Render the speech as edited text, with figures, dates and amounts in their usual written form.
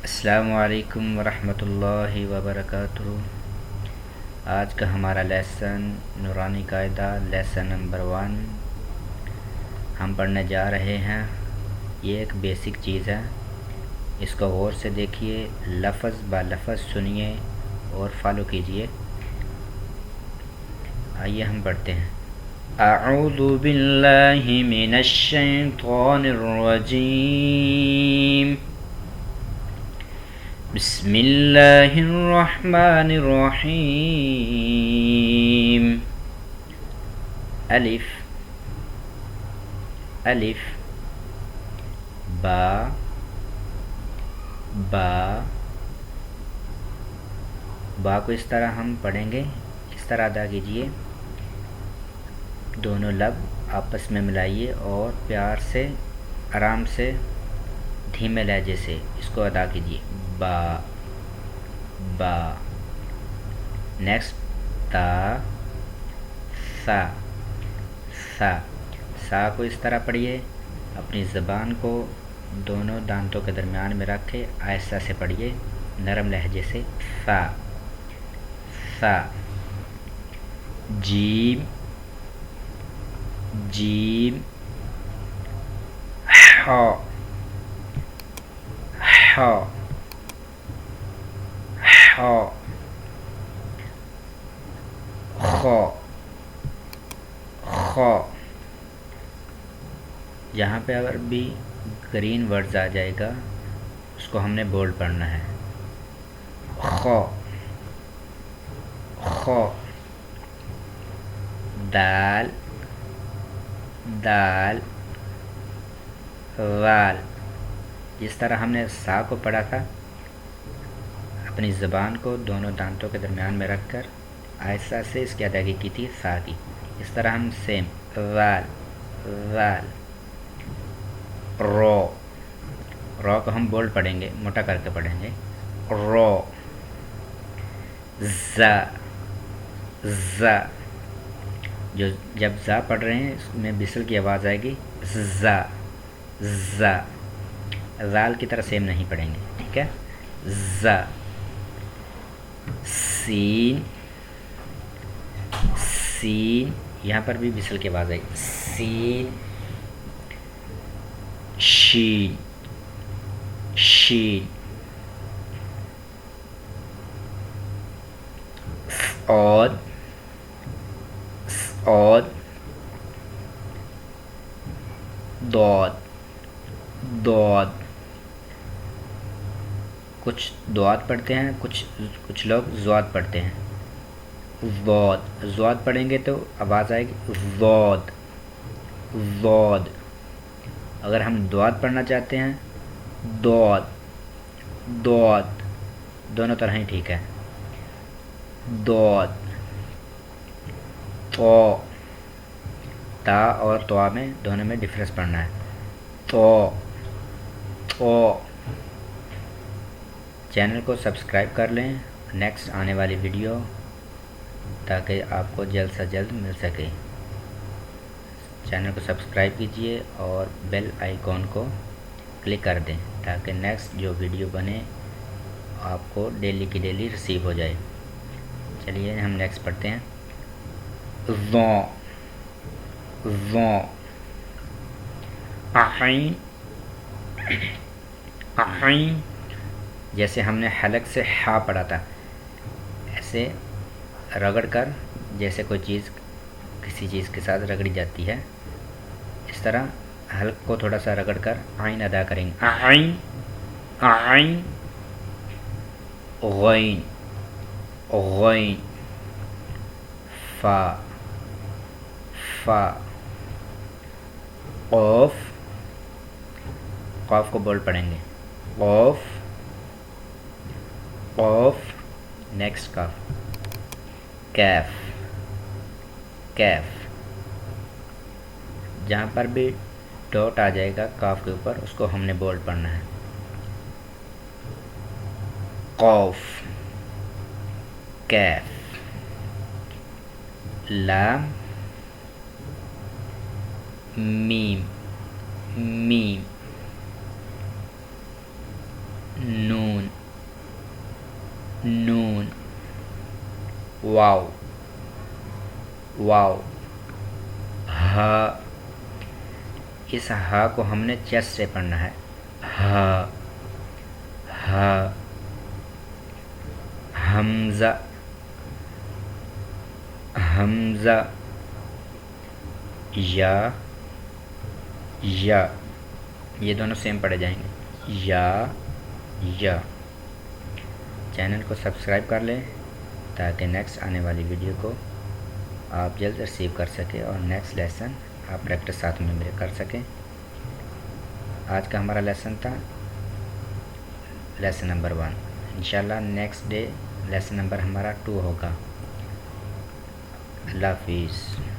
السلام علیکم ورحمۃ اللہ وبرکاتہ۔ آج کا ہمارا لیسن نورانی قاعدہ لیسن نمبر 1 ہم پڑھنے جا رہے ہیں۔ یہ ایک بیسک چیز ہے، اس کو غور سے دیکھیے، لفظ با لفظ سنیے اور فالو کیجیے۔ آئیے ہم پڑھتے ہیں۔ اعوذ باللہ من الشیطان الرجیم، بسم اللہ الرحمن الرحیم۔ الف الف با با با کو اس طرح ہم پڑھیں گے، اس طرح ادا کیجئے، دونوں لب آپس میں ملائیے اور پیار سے، آرام سے، دھیمے لہجے سے اس کو ادا کیجیے۔ با با۔ نیکسٹ تا سا سا سا کو اس طرح پڑھیے، اپنی زبان کو دونوں دانتوں کے درمیان میں رکھ کے آہستہ سے پڑھیے، نرم لہجے سے۔ سا سا۔ جیم جیم ہا ہا ہا خا خا۔ یہاں پہ اگر بھی گرین ورڈز آ جائے گا اس کو ہم نے بولڈ پڑھنا ہے۔ خا خا۔ دال دال غال۔ جس طرح ہم نے سا کو پڑھا تھا، اپنی زبان کو دونوں دانتوں کے درمیان میں رکھ کر آہستہ سے اس کی ادائیگی کی تھی سا کی، اس طرح ہم سیم غال غال۔ رو رو کو ہم بولڈ پڑھیں گے، موٹا کر کے پڑھیں گے۔ رو زا زا۔ جو جب زا پڑھ رہے ہیں اس میں بسل کی آواز آئے گی، زا زا۔ زال کی طرح سیم نہیں پڑھیں گے، ٹھیک ہے۔ زا۔ سین سین، یہاں پر بھی بسل کی آواز آئے گی، سین۔ شین شین۔ صاد صاد۔ ضاد ضاد۔ کچھ ضاد پڑھتے ہیں، کچھ لوگ ضاد پڑھتے ہیں۔ ضاد ضاد پڑھیں گے تو آواز آئے گی ضاد ضاد۔ اگر ہم ضاد پڑھنا چاہتے ہیں، ضاد ضاد، دونوں طرح ہی ٹھیک ہے۔ ضاد۔ تو تا اور توا میں دونوں میں ڈفرینس پڑھنا ہے۔ تو تو۔ چینل کو سبسکرائب کر لیں نیکسٹ آنے والی ویڈیو تاکہ آپ کو جلد سے جلد مل سکے۔ چینل کو سبسکرائب کیجئے اور بیل آئیکن کو کلک کر دیں تاکہ نیکسٹ جو ویڈیو بنے آپ کو ڈیلی کی ڈیلی ریسیو ہو جائے۔ چلیے ہم نیکسٹ پڑھتے ہیں۔ ذو ذو۔ عین عین، جیسے ہم نے حلق سے ہا پڑھا تھا، ایسے رگڑ کر، جیسے کوئی چیز کسی چیز کے ساتھ رگڑی جاتی ہے، اس طرح حلق کو تھوڑا سا رگڑ کر عین ادا کریں گے۔ عین عین۔ غین غین۔ فا فا۔ قوف قوف کو بولڈ پڑھیں گے، قوف قوف۔ نیکسٹ کاف۔ کیف کیف۔ جہاں پر بھی ڈاٹ آ جائے گا کاف کے اوپر اس کو ہم نے بولڈ پڑھنا ہے۔ قوف کیف۔ لام میم میم۔ نون نون، واو، واو، ہا، اس ہا کو ہم نے چیسٹ سے پڑھنا ہے، ہا، ہا، حمزہ، حمزہ، یا، یا، یہ دونوں سیم پڑھے جائیں گے، یا۔ چینل کو سبسکرائب کر لیں تاکہ نیکسٹ آنے والی ویڈیو کو آپ جلد ریسیو کر سکیں اور نیکسٹ لیسن آپ پریکٹس ساتھ میں میرے کر سکیں۔ آج کا ہمارا لیسن تھا لیسن نمبر 1۔ انشاءاللہ نیکسٹ ڈے لیسن نمبر ہمارا 2 ہوگا۔ اللہ حافظ۔